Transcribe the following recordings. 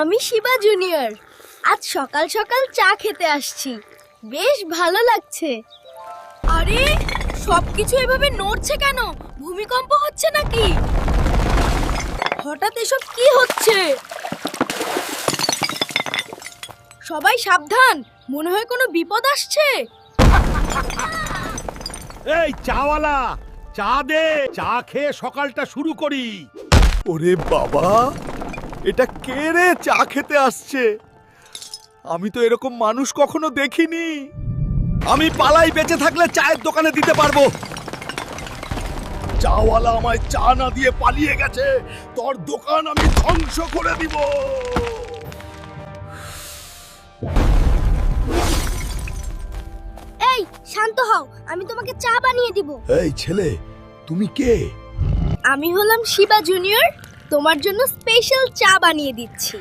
আমি শিবা জুনিয়র। আজ সকাল সকাল চা খেতে আসছি, বেশ ভালো লাগছে। আরে সবকিছু এভাবে নড়ছে কেন? ভূমিকম্প হচ্ছে নাকি? হঠাৎ এসব কি হচ্ছে? সবাই সাবধান, মনে হয় কোনো বিপদ আসছে। এই চাওয়ালা, চা দে, চা খেয়ে সকালটা শুরু করি। ওরে বাবা, এটা কে রে চা খেতে আসছে? আমি তো এরকম মানুষ কখনো দেখিনি। আমি পালাই, বেঁচে থাকলে চায়ের দোকানে দিতে পারবো। চাওয়ালা আমায় চা না দিয়ে পালিয়ে গেছে, তোর দোকান আমি ধ্বংস করে দিব। এই শান্ত হও, আমি তোমাকে চা বানিয়ে দিব। এই ছেলে, তুমি কে? আমি হলাম শিবা জুনিয়র, তোমার জন্য স্পেশাল চা বানিয়ে দিচ্ছি।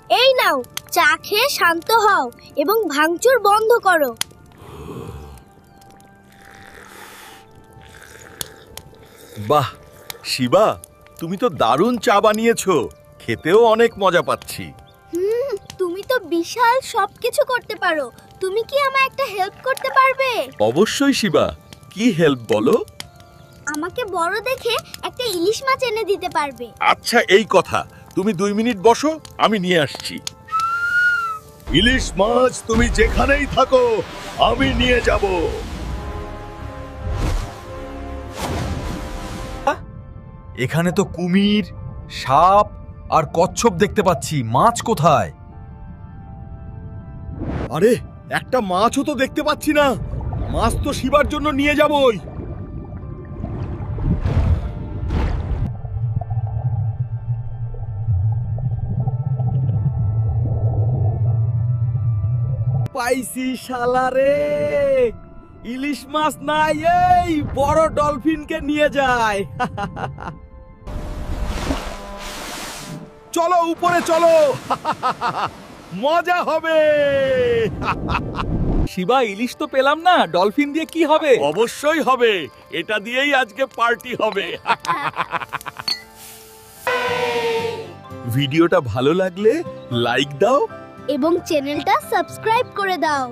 এই নাও, চা খেয়ে শান্ত হও এবং ভাঙচুর বন্ধ করো। বাহ শিবা, তুমি তো দারুণ চা বানিয়েছো, খেতেও অনেক মজা পাচ্ছি। তুমি তো বিশাল সবকিছু করতে পারো। তুমি কি আমায় একটা হেল্প করতে পারবে? অবশ্যই শিবা, কি হেল্প বলো? আমাকে বড় দেখে একটা ইলিশ মাছ এনে দিতে পারবে? আচ্ছা এই কথা, তুমি 2 মিনিট বসো, আমি নিয়ে আসছি। ইলিশ মাছ তুমি যেখানেই থাকো আমি নিয়ে যাব। এখানে তো কুমির, সাপ আর কচ্ছপ দেখতে পাচ্ছি, মাছ কোথায়? আরে একটা মাছও তো দেখতে পাচ্ছি না। মাছ তো শিবার জন্য নিয়ে যাবই। পাইছি শালা রে, ইলিশ মাছ নাই, এই বড় ডলফিনকে নিয়ে যায়। চলো উপরে চলো, মজা হবে। শিবা, ইলিশ তো পেলাম না, ডলফিন দিয়ে কি হবে? অবশ্যই হবে, এটা দিয়েই আজকে পার্টি হবে। ভিডিওটা ভালো লাগলে লাইক দাও এবং চ্যানেলটা সাবস্ক্রাইব করে দাও।